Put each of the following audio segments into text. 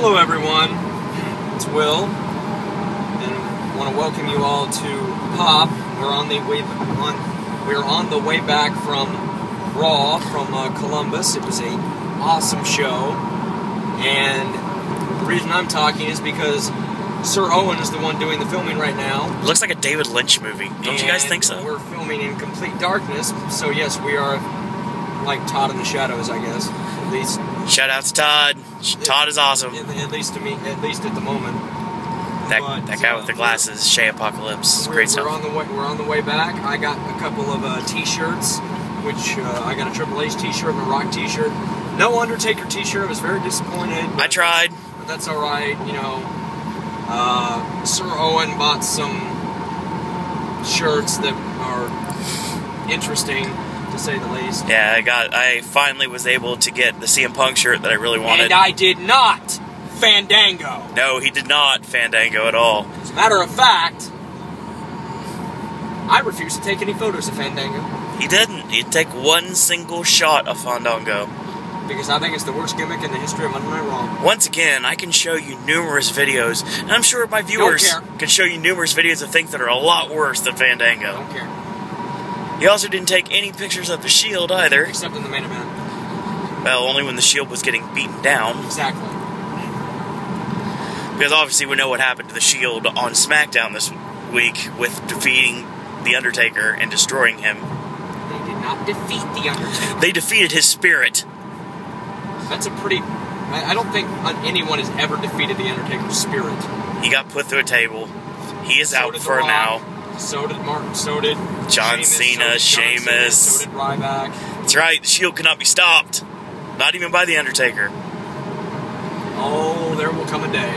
Hello everyone, it's Will, and I want to welcome you all to Pop. We're on the way back from Raw from Columbus. It was an awesome show, and the reason I'm talking is because Sir Owen is the one doing the filming right now. It looks like a David Lynch movie. Don't you guys think so? We're filming in complete darkness, so yes, we are like Todd in the shadows, I guess. At least. Shout out to Todd. Todd is awesome. At least to me, at least at the moment. That guy with the glasses, Shay Apocalypse, great stuff. We're on the way back. I got a couple of T-shirts, which I got a Triple H T-shirt and a Rock T-shirt. No Undertaker T-shirt. I was very disappointed. I tried, but that's all right. You know, Sir Owen bought some shirts that are interesting, to say the least. Yeah, I finally was able to get the CM Punk shirt that I really wanted. And I did not Fandango. No, he did not Fandango at all. As a matter of fact, I refuse to take any photos of Fandango. He didn't. He'd take one single shot of Fandango. Because I think it's the worst gimmick in the history of Monday Night Raw. Once again, I can show you numerous videos, and I'm sure my viewers can show you numerous videos of things that are a lot worse than Fandango. Don't care. He also didn't take any pictures of the Shield either. Except in the main event. Well, only when the Shield was getting beaten down. Exactly. Because obviously we know what happened to the Shield on SmackDown this week with defeating The Undertaker and destroying him. They did not defeat The Undertaker. They defeated his spirit. That's a pretty... I don't think anyone has ever defeated The Undertaker's spirit. He got put through a table. He is out for now. So did Martin, so did John Cena, Sheamus. So did Ryback. That's right, the Shield cannot be stopped. Not even by The Undertaker. Oh, there will come a day.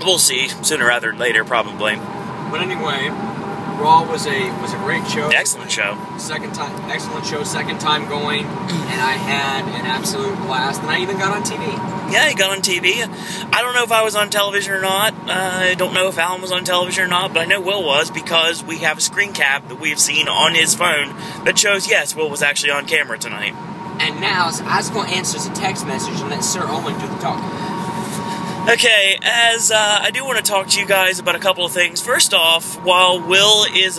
We'll see, sooner rather than later, probably. But anyway, Raw was a great show. Excellent show. Excellent show, second time going, and I had an absolute blast, and I even got on TV. Yeah, he got on TV. I don't know if I was on television or not. I don't know if Alan was on television or not, but I know Will was because we have a screen cap that we have seen on his phone that shows, yes, Will was actually on camera tonight. And now, I was going to answer the text message and let Sir Owen do the talking. Okay, I do want to talk to you guys about a couple of things. First off, while Will is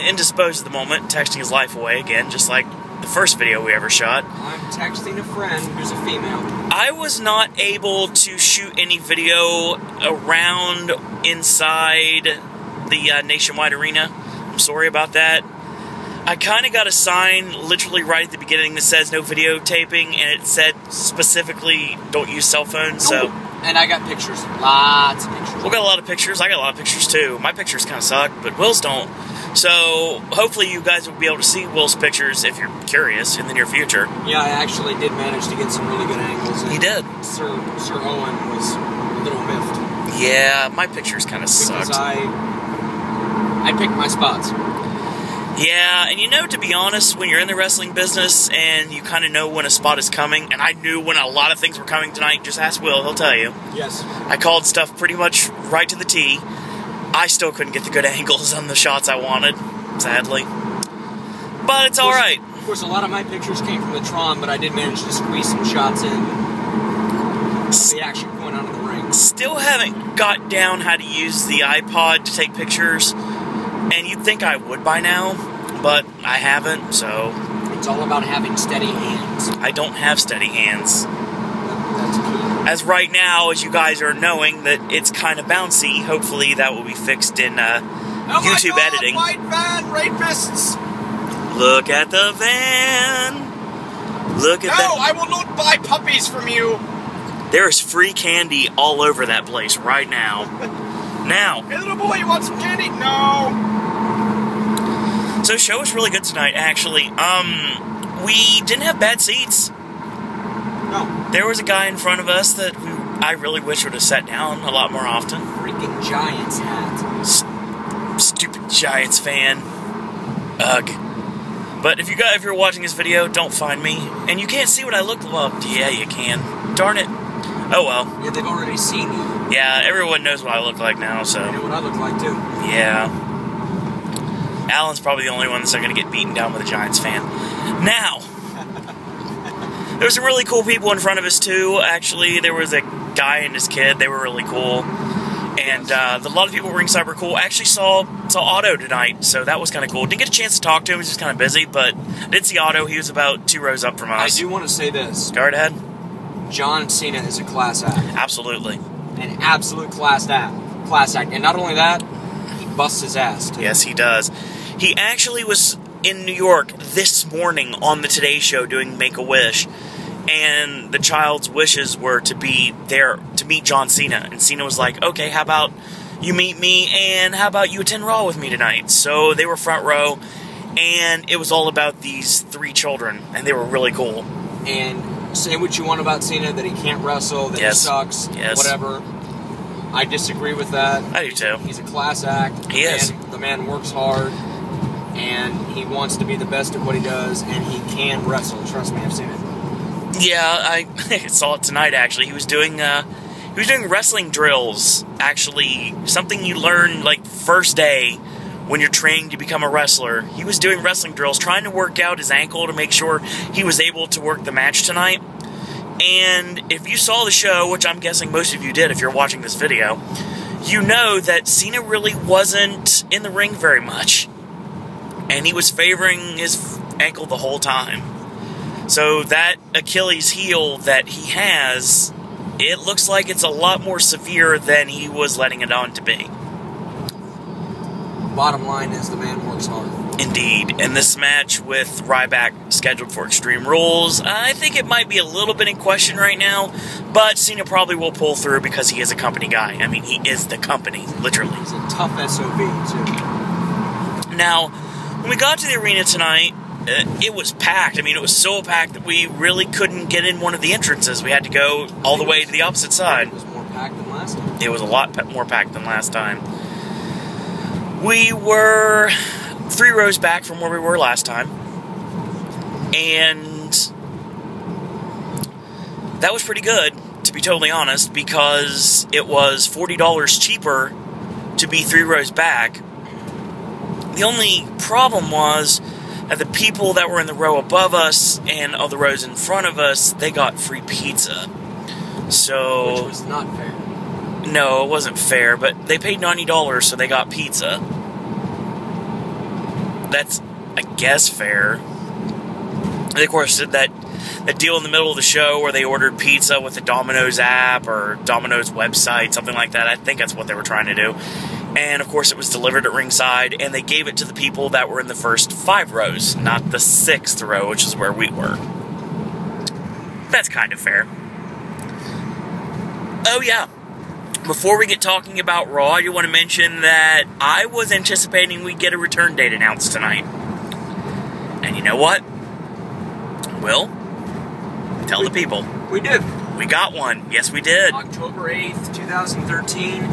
indisposed at the moment, texting his life away again, just like the first video we ever shot. I'm texting a friend who's a female. I was not able to shoot any video around inside the Nationwide Arena. I'm sorry about that. I kind of got a sign literally right at the beginning that says no videotaping, and it said specifically don't use cell phones, so... And I got pictures. Lots of pictures. We got a lot of pictures. I got a lot of pictures, too. My pictures kind of suck, but Will's don't. So, hopefully you guys will be able to see Will's pictures if you're curious in the near future. Yeah, I actually did manage to get some really good angles. He did. Sir Owen was a little miffed. Yeah, my pictures kind of sucked. Because I picked my spots. Yeah, and you know, to be honest, when you're in the wrestling business and you kind of know when a spot is coming, and I knew when a lot of things were coming tonight, just ask Will, he'll tell you. Yes. I called stuff pretty much right to the T. I still couldn't get the good angles on the shots I wanted, sadly. But it's alright. Of course, a lot of my pictures came from the Tron, but I did manage to squeeze some shots in. The action going on in the ring. Still haven't got down how to use the iPod to take pictures. And you'd think I would by now, but I haven't, so... It's all about having steady hands. I don't have steady hands. That's key. As right now, as you guys are knowing, that it's kind of bouncy. Hopefully that will be fixed in YouTube editing. White van, rapists! Look at the van! Look at that. No, I will not buy puppies from you! There is free candy all over that place right now. Now. Hey, little boy, you want some candy? No! So, show was really good tonight, actually. We didn't have bad seats. No. There was a guy in front of us that I really wish would have sat down a lot more often. Freaking Giants hat. Stupid Giants fan. Ugh. But if you're watching this video, don't find me. And you can't see what I look like. Yeah, you can. Darn it. Oh well. Yeah, they've already seen you. Yeah, everyone knows what I look like now, so... They know what I look like, too. Yeah. Alan's probably the only one that's not going to get beaten down with a Giants fan. Now, there were some really cool people in front of us, too. Actually, there was a guy guy and his kid, they were really cool. And a lot of people ringside were cool. I actually saw Otto tonight, so that was kind of cool. Didn't get a chance to talk to him, he was just kind of busy, but I did see Otto. He was about 2 rows up from us. I do want to say this. Go right ahead. John Cena is a class act. Absolutely. An absolute class act. And not only that, he busts his ass, too. Yes, he does. He actually was in New York this morning on the Today Show doing Make-A-Wish, and the child's wishes were to be there to meet John Cena. And Cena was like, okay, how about you meet me, and how about you attend Raw with me tonight? So they were front row, and it was all about these 3 children, and they were really cool. And say what you want about Cena, that he can't wrestle, that he sucks, whatever. I disagree with that. I do too. He's a class act. He is. The man works hard, and he wants to be the best at what he does, and he can wrestle. Trust me, I've seen it. Yeah, I saw it tonight, actually. He was doing wrestling drills, actually. Something you learn, like, first day when you're training to become a wrestler. He was doing wrestling drills, trying to work out his ankle to make sure he was able to work the match tonight. And if you saw the show, which I'm guessing most of you did if you're watching this video, you know that Cena really wasn't in the ring very much. And he was favoring his ankle the whole time. So that Achilles heel that he has, it looks like it's a lot more severe than he was letting it on to be. Bottom line is the man works hard. Indeed. And this match with Ryback scheduled for Extreme Rules, I think it might be a little bit in question right now, but Cena probably will pull through because he is a company guy. I mean, he is the company, literally. He's a tough SOB, too. Now, when we got to the arena tonight, it was packed. I mean, it was so packed that we really couldn't get in one of the entrances. We had to go all the way to the opposite side. It was more packed than last time. It was a lot more packed than last time. We were 3 rows back from where we were last time. And that was pretty good, to be totally honest, because it was $40 cheaper to be 3 rows back. The only problem was that the people that were in the row above us and all the rows in front of us, they got free pizza. So, which was not fair. No, it wasn't fair, but they paid $90, so they got pizza. That's, I guess, fair. And of course, that deal in the middle of the show where they ordered pizza with the Domino's app or Domino's website, something like that. I think that's what they were trying to do. And, of course, it was delivered at ringside, and they gave it to the people that were in the first 5 rows, not the 6th row, which is where we were. That's kind of fair. Oh, yeah. Before we get talking about Raw, I do want to mention that I was anticipating we'd get a return date announced tonight. And you know what? Will, tell the people. We did. We got one. Yes, we did. October 8th, 2013.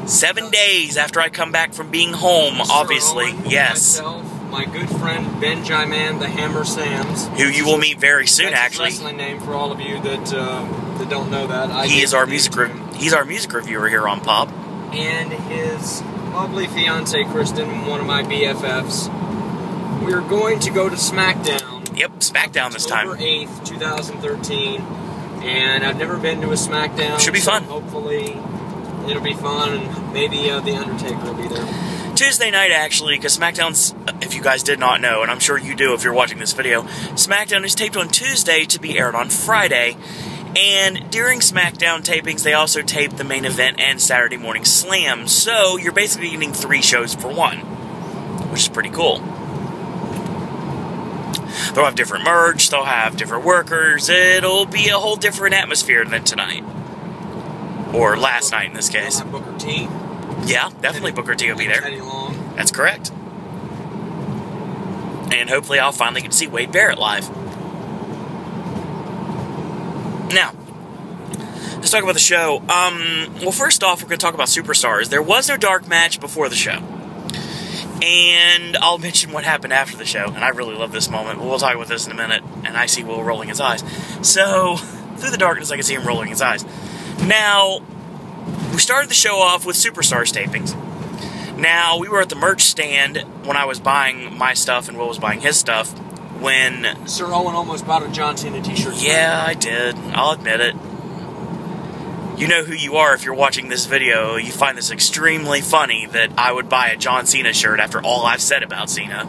7 days after I come back from being home, obviously. Owen, yes. Myself, my good friend Benjamin the Hammer Sams, who you will meet very soon. That's actually, his wrestling name for all of you that don't know that. He's our music reviewer here on Pop, and his lovely fiancee Kristen, one of my BFFs. We're going to go to SmackDown. Yep, SmackDown this time. October 8th, 2013, and I've never been to a SmackDown. Should be fun. Hopefully, it'll be fun, and maybe The Undertaker will be there. Tuesday night, actually, because SmackDown's, if you guys did not know, and I'm sure you do if you're watching this video, SmackDown is taped on Tuesday to be aired on Friday, and during SmackDown tapings, they also tape the main event and Saturday Morning Slam, so you're basically getting 3 shows for 1, which is pretty cool. They'll have different merch, they'll have different workers, it'll be a whole different atmosphere than tonight. Or last night, in this case. Booker T. Yeah, definitely Booker T will be there. Teddy Long. That's correct. And hopefully I'll finally get to see Wade Barrett live. Now, let's talk about the show. Well, first off, we're going to talk about Superstars. There was no dark match before the show. And I'll mention what happened after the show. And I really love this moment. We'll talk about this in a minute. And I see Will rolling his eyes. So, through the darkness, I can see him rolling his eyes. Now, we started the show off with Superstars tapings. Now, we were at the merch stand when I was buying my stuff and Will was buying his stuff when... Sir Owen almost bought a John Cena t-shirt. Yeah, I did. I'll admit it. you know who you are if you're watching this video. You find this extremely funny that I would buy a John Cena shirt after all I've said about Cena.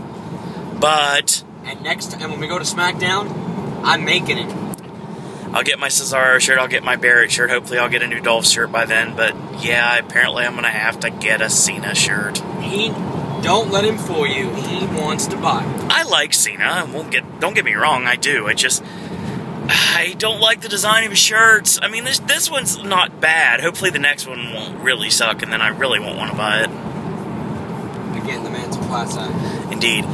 But... And next time when we go to SmackDown, I'm making it. I'll get my Cesaro shirt, I'll get my Barrett shirt, hopefully I'll get a new Dolph shirt by then, but yeah, apparently I'm gonna have to get a Cena shirt. Don't let him fool you, he wants to buy. I like Cena, don't get me wrong, I do, I don't like the design of his shirts. I mean, this one's not bad, hopefully the next one won't really suck, and then I really won't want to buy it. Again, the man's a class act. Indeed.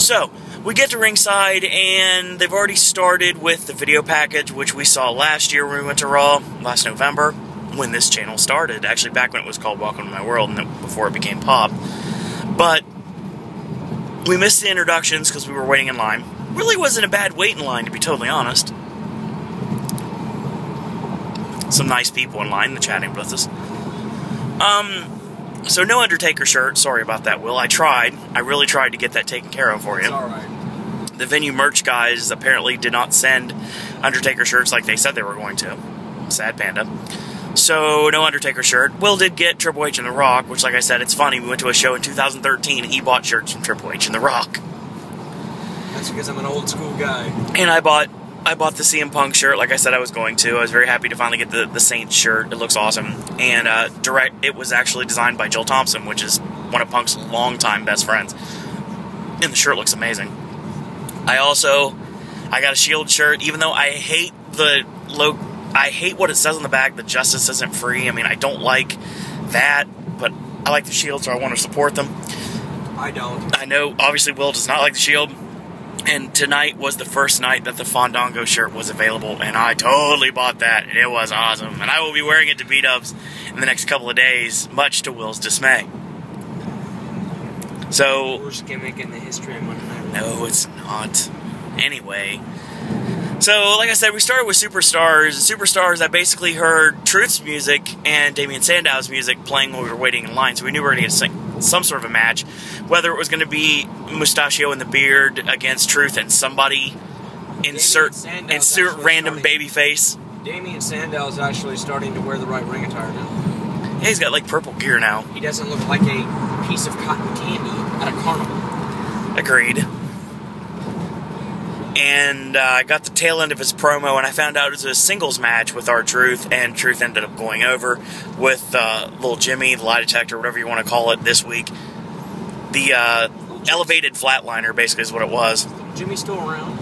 So, we get to ringside, and they've already started with the video package, which we saw last year when we went to Raw, last November, when this channel started. Actually, back when it was called Welcome to My World, and before it became Pop. But we missed the introductions because we were waiting in line. Really wasn't a bad wait in line, to be totally honest. Some nice people in line chatting with us. So no Undertaker shirt. Sorry about that, Will. I tried. I really tried to get that taken care of for you. It's alright. The venue merch guys apparently did not send Undertaker shirts like they said they were going to. Sad panda. So, no Undertaker shirt. Will did get Triple H and The Rock, which, like I said, it's funny. We went to a show in 2013, and he bought shirts from Triple H and The Rock. That's because I'm an old school guy. And I bought the CM Punk shirt, like I said I was going to. I was very happy to finally get the Saints shirt. It looks awesome. And it was actually designed by Joel Thompson, which is one of Punk's longtime best friends. And the shirt looks amazing. I got a Shield shirt, even though I hate I hate what it says on the back, the Justice Isn't Free. I mean, I don't like that, but I like the Shield, so I want to support them. I don't. I know, obviously, Will does not like the Shield. And tonight was the first night that the Fandango shirt was available, and I totally bought that, and it was awesome. And I will be wearing it to B-dubs in the next couple of days, much to Will's dismay. So... Worst gimmick in the history of Monday Night Raw. No, it's not. Anyway... So, like I said, we started with Superstars. Superstars, I basically heard Truth's music and Damien Sandow's music playing while we were waiting in line, so we knew we were going to get some sort of a match. Whether it was going to be Mustachio and the Beard against Truth and somebody, insert random babyface. Damien Sandow's actually starting to wear the right ring attire now. Yeah, he's got, like, purple gear now. He doesn't look like a piece of cotton candy at a carnival. Agreed. And I got the tail end of his promo, and I found out it was a singles match with R-Truth, and Truth ended up going over with Little Jimmy, the lie detector, whatever you want to call it, this week. The elevated flatliner, basically, is what it was. Is Jimmy still around?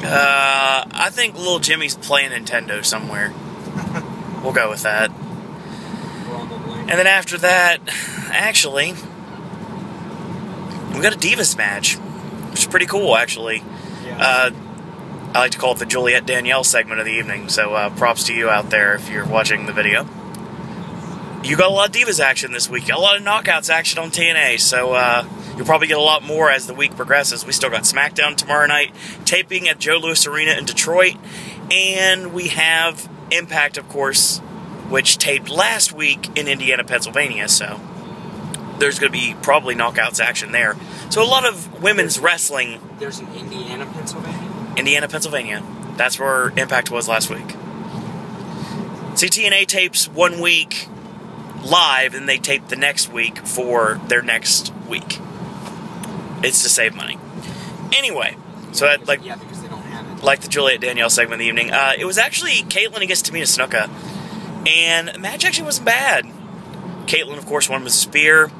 I think Little Jimmy's playing Nintendo somewhere. We'll go with that. And then after that, actually, we got a Divas match, which is pretty cool, actually. I like to call it the Juliet Danielle segment of the evening, so props to you out there if you're watching the video. You got a lot of Divas action this week. You got a lot of Knockouts action on TNA, so you'll probably get a lot more as the week progresses. We still got SmackDown tomorrow night, taping at Joe Louis Arena in Detroit, and we have Impact, of course, which taped last week in Indiana, Pennsylvania, so there's going to be probably Knockouts action there. So a lot of women's wrestling. There's an Indiana, Pennsylvania? Indiana, Pennsylvania. That's where Impact was last week. See, TNA tapes 1 week live, and they tape the next week for their next week. It's to save money. Anyway, so that, like, yeah, because they don't have it. Like the Juliet Danielle segment of the evening. It was actually Caitlyn against Tamina Snuka, and the match actually wasn't bad. Caitlyn, of course, won with a spear.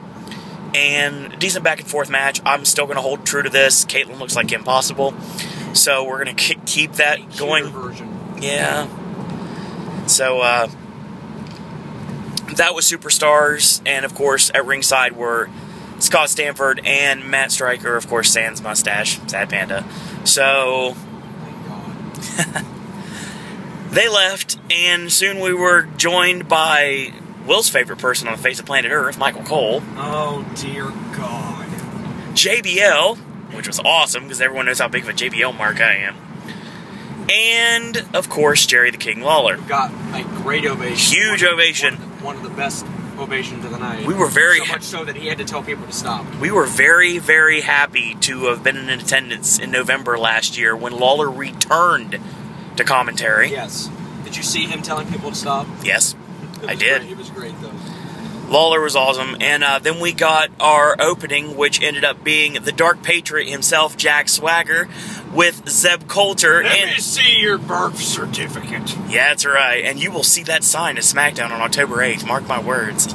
And a decent back and forth match. I'm still going to hold true to this. Caitlyn looks like impossible. So we're going to keep that going. Version. Yeah. So that was Superstars. And of course, at ringside were Scott Stanford and Matt Stryker. Of course, sans mustache. Sad panda. So they left. And soon we were joined by Will's favorite person on the face of planet Earth, Michael Cole. Oh, dear God. JBL, which was awesome, because everyone knows how big of a JBL mark I am. And, of course, Jerry the King Lawler. Got a great ovation. Huge ovation. One of the best ovations of the night. We were very... So much so that he had to tell people to stop. We were very, very happy to have been in attendance in November last year when Lawler returned to commentary. Yes. Did you see him telling people to stop? Yes. I did. It was great, though. Lawler was awesome. And then we got our opening, which ended up being the Dark Patriot himself, Jack Swagger, with Zeb Coulter. Let me see your birth certificate. Yeah, that's right. And you will see that sign at SmackDown on October 8th. Mark my words.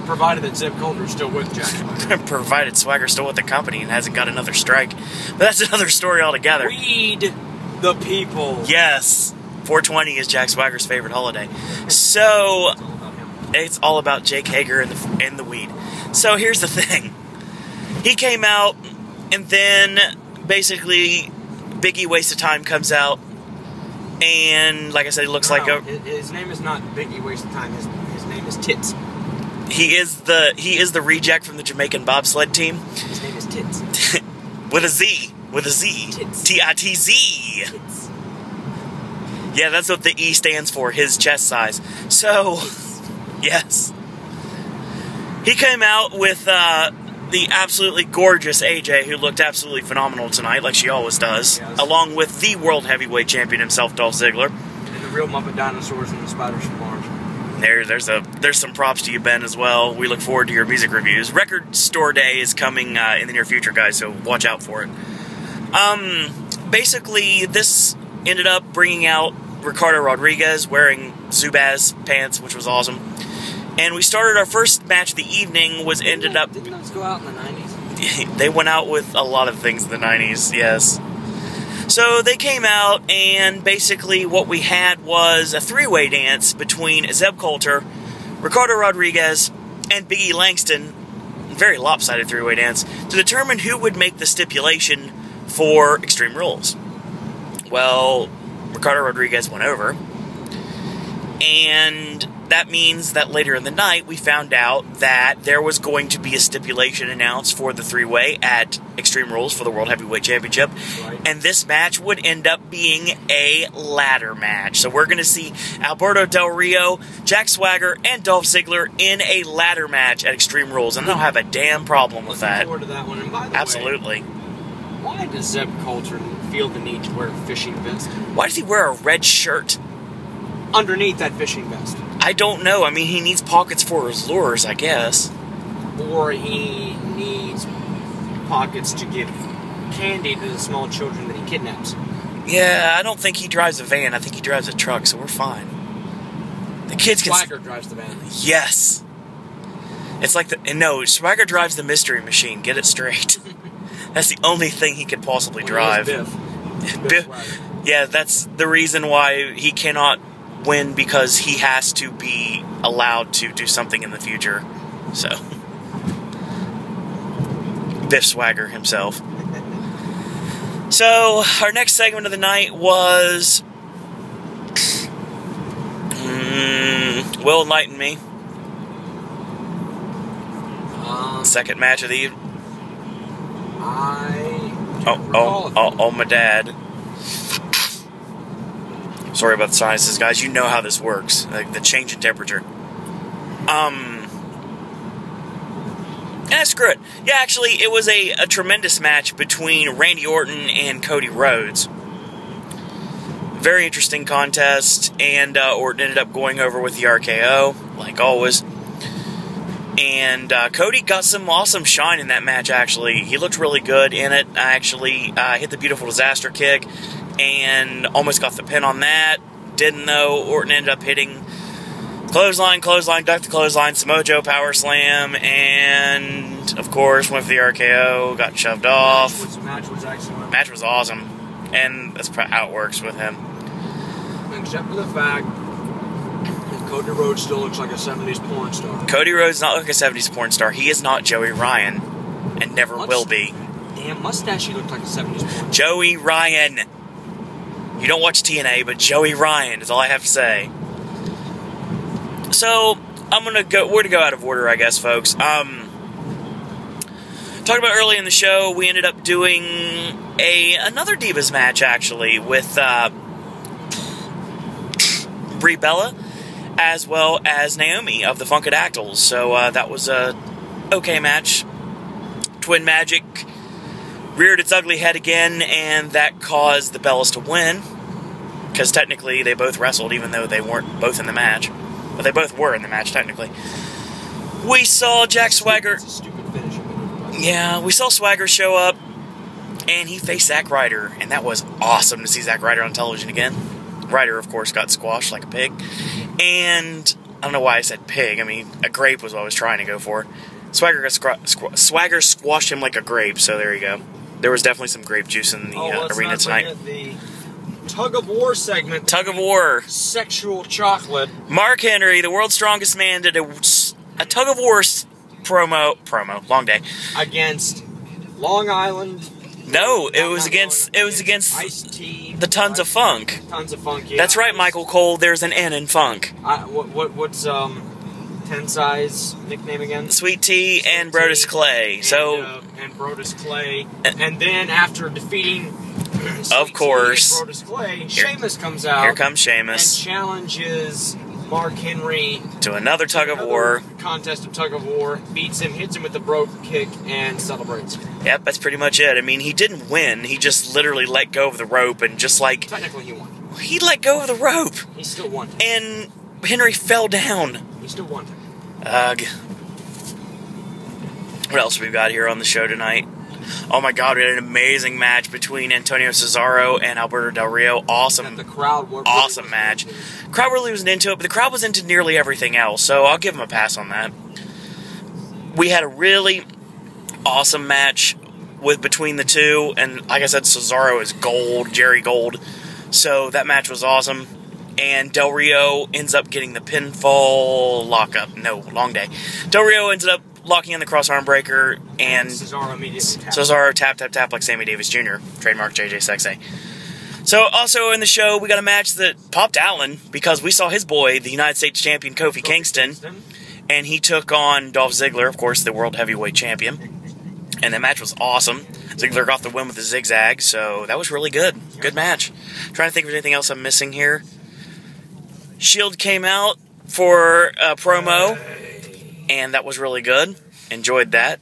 Provided that Zeb Coulter is still with Jack Swagger. Provided Swagger's still with the company and hasn't got another strike. But that's another story altogether. Weed the people. Yes. 420 is Jack Swagger's favorite holiday. So, it's all about Jake Hager and the weed. So, here's the thing. He came out, and then, basically, Big E Waste of Time comes out, and, like I said, he looks like a... His name is not Big E Waste of Time. His name is Tits. He is the reject from the Jamaican bobsled team. His name is Tits. With a Z. With a Z. Tits. T-I-T-Z. Tits. Yeah, that's what the E stands for, his chest size. So, yes. He came out with the absolutely gorgeous AJ, who looked absolutely phenomenal tonight, like she always does, yes. Along with the World Heavyweight Champion himself, Dolph Ziggler. And the real Muppet Dinosaurs and the Spiders from Mars. There's some props to you, Ben, as well. We look forward to your music reviews. Record Store Day is coming in the near future, guys, so watch out for it. Basically, this ended up bringing out Ricardo Rodriguez wearing Zubaz pants, which was awesome. And we started our first match of the evening, Didn't those go out in the 90s? They went out with a lot of things in the 90s, yes. So they came out, and basically what we had was a three-way dance between Zeb Coulter, Ricardo Rodriguez, and Big E Langston, very lopsided three-way dance, to determine who would make the stipulation for Extreme Rules. Well, Ricardo Rodriguez went over, and that means that later in the night we found out that there was going to be a stipulation announced for the three-way at Extreme Rules for the World Heavyweight Championship, right. And this match would end up being a ladder match. So we're going to see Alberto Del Rio, Jack Swagger, and Dolph Ziggler in a ladder match at Extreme Rules, and I don't have a damn problem with that. Looking forward to that one. And by the Absolutely. way, why does Zeb Coulter feel the need to wear a fishing vest? Why does he wear a red shirt underneath that fishing vest? I don't know. I mean, he needs pockets for his lures, I guess. Or he needs pockets to give candy to the small children that he kidnaps. Yeah, I don't think he drives a van. I think he drives a truck, so we're fine. The kids can... Swagger drives the van. Yes. It's like the... No, Swagger drives the mystery machine. Get it straight. That's the only thing he could possibly drive. Biff. Yeah, that's the reason why he cannot win, because he has to be allowed to do something in the future. So, Biff Swagger himself. So, our next segment of the night was Will enlighten me. Second match of the evening. Oh, my dad. Sorry about the sinuses, guys. You know how this works. Like the change in temperature. Screw it. Yeah, actually, it was a tremendous match between Randy Orton and Cody Rhodes. Very interesting contest, and Orton ended up going over with the RKO, like always. And Cody got some awesome shine in that match, actually. He looked really good in it. Actually, hit the beautiful disaster kick and almost got the pin on that. Didn't, though. Orton ended up hitting clothesline, ducked the clothesline, Samoa Joe power slam, and, of course, went for the RKO, got shoved off. Match was excellent. Match was awesome. And that's how it works with him. Except for the fact that Cody Rhodes still looks like a 70s porn star. Cody Rhodes does not look like a 70s porn star. He is not Joey Ryan, and never will be. Damn mustache, he looked like a 70s porn star. Joey Ryan. You don't watch TNA, but Joey Ryan is all I have to say. So, we're to go out of order, I guess, folks. Talking about early in the show, we ended up doing another Divas match, actually, with Brie Bella, as well as Naomi of the Funkadactyls. So, that was a okay match. Twin Magic reared its ugly head again, and that caused the Bellas to win, because technically they both wrestled, even though they weren't both in the match. But they both were in the match, technically. We saw Jack Swagger. It's a stupid finish. Yeah, we saw Swagger show up, and he faced Zack Ryder, and that was awesome to see Zack Ryder on television again. Ryder, of course, got squashed like a pig. And I don't know why I said pig. I mean, a grape was what I was trying to go for. Swagger squashed him like a grape, so there you go. There was definitely some grape juice in the arena tonight. The tug of war segment. Tug of war. Sexual chocolate. Mark Henry, the world's strongest man, did a tug of war promo. Long day. Against Long Island. No, it was against Ice-T, the Tons of Funk. Tons of Funk. Yeah. That's right, Michael Cole. There's an N in Funk. What's Tensai's nickname again? Sweet Tea and Brodus Clay. And Brodus Clay. And then after defeating of course Brodus Clay, Sheamus comes out. Here comes Sheamus. And challenges Mark Henry to another tug of war. Contest of tug of war. Beats him, hits him with the brogue kick, and celebrates. Yep, that's pretty much it. I mean, he didn't win. He just literally let go of the rope and just like... Technically, he won. He let go of the rope. He still won. And Henry fell down. He still won. Ugh. What else we got here on the show tonight? Oh my God, we had an amazing match between Antonio Cesaro and Alberto Del Rio. Awesome. The crowd really awesome match. Crowd really wasn't into it, but the crowd was into nearly everything else, so I'll give him a pass on that. We had a really awesome match between the two, and like I said, Cesaro is gold, Jerry Gold. So that match was awesome. And Del Rio ends up getting the pinfall lockup. No, long day. Del Rio ends up locking in the cross arm breaker, and Cesaro immediately tapped. Cesaro tap like Sammy Davis Jr. Trademark JJ Sexay. So also in the show, we got a match that popped Allen because we saw his boy, the United States champion Kofi Kingston, and he took on Dolph Ziggler, of course, the world heavyweight champion. And that match was awesome. Ziggler got the win with a zigzag, so that was really good. Good match. Trying to think of anything else I'm missing here. Shield came out for a promo, and that was really good. Enjoyed that.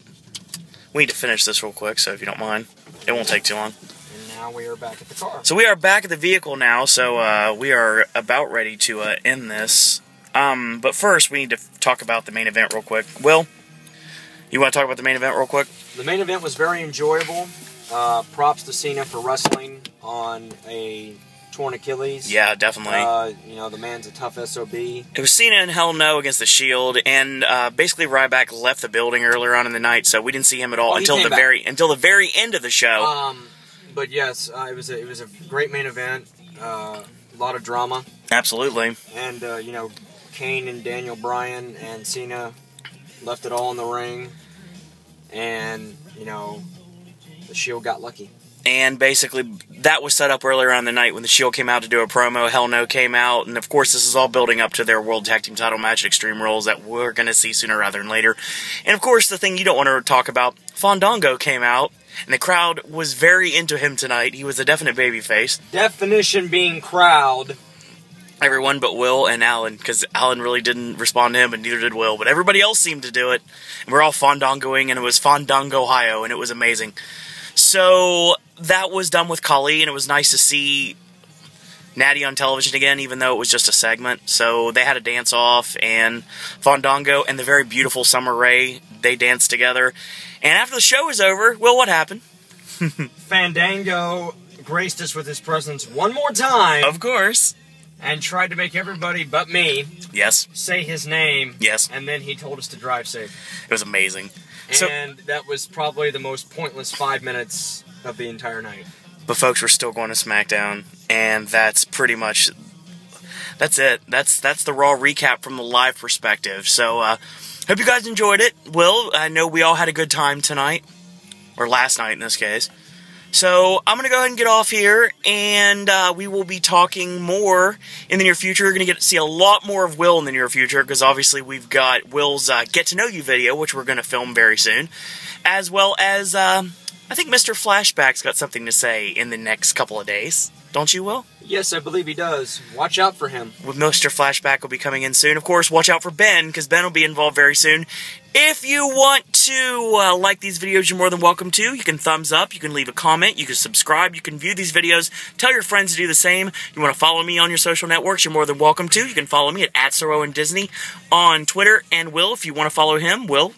We need to finish this real quick, so if you don't mind, it won't take too long. And now we are back at the car. So we are back at the vehicle now, so we are about ready to end this. But first, we need to talk about the main event real quick. Will, you want to talk about the main event real quick? The main event was very enjoyable. Props to Cena for wrestling on a torn Achilles. Yeah, definitely. You know, the man's a tough SOB. It was Cena and Hell No against the Shield, and basically Ryback left the building earlier on in the night, so we didn't see him at all until the very end of the show. But yes, it was a great main event. A lot of drama. Absolutely. And you know, Kane and Daniel Bryan and Cena left it all in the ring, and you know, the Shield got lucky. And basically, that was set up earlier on the night when the Shield came out to do a promo. Hell No came out, and of course, this is all building up to their World Tag Team title match at Extreme Rules that we're going to see sooner rather than later. And of course, the thing you don't want to talk about, Fandango came out, and the crowd was very into him tonight. He was a definite babyface. Definition being crowd. Everyone but Will and Alan, because Alan really didn't respond to him, and neither did Will. But everybody else seemed to do it. And we're all Fandangoing, and it was Fandango, Ohio, and it was amazing. So that was done with Kali, and it was nice to see Natty on television again, even though it was just a segment. So they had a dance-off, and Fandango and the very beautiful Summer Rae, they danced together. And after the show was over, well, what happened? Fandango graced us with his presence one more time. Of course. And tried to make everybody but me say his name. Yes. And then he told us to drive safe. It was amazing. And that was probably the most pointless 5 minutes of the entire night. But folks, we're still going to SmackDown, and that's pretty much... That's it. That's the Raw recap from the live perspective. So, hope you guys enjoyed it. Will, I know we all had a good time tonight. Or last night, in this case. So, I'm going to go ahead and get off here, and we will be talking more in the near future. We're going to see a lot more of Will in the near future, because obviously we've got Will's Get to Know You video, which we're going to film very soon, as well as, I think Mr. Flashback's got something to say in the next couple of days. Don't you, Will? Yes, I believe he does. Watch out for him. Mr. Flashback will be coming in soon. Of course, watch out for Ben, because Ben will be involved very soon. If you want to like these videos, you're more than welcome to. You can thumbs up, you can leave a comment, you can subscribe, you can view these videos, tell your friends to do the same. You want to follow me on your social networks, you're more than welcome to. You can follow me at @SirOwenDisney on Twitter, and Will, if you want to follow him, Will,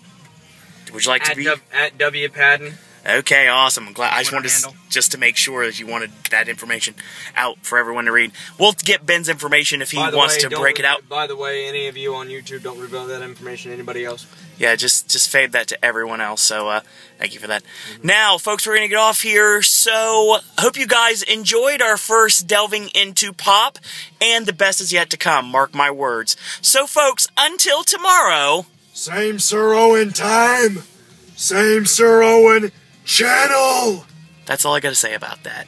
would you like to be? At W Padden. Okay, awesome. I'm glad. I just wanted just to make sure that you wanted that information out for everyone to read. We'll get Ben's information if he wants to break it out. By the way, any of you on YouTube, don't reveal that information to anybody else. Yeah, just fade that to everyone else. So thank you for that. Now, folks, we're going to get off here. So hope you guys enjoyed our first delving into pop, and the best is yet to come. Mark my words. So, folks, until tomorrow. Same Sir Owen time. Same Sir Owen channel. That's all I got to say about that.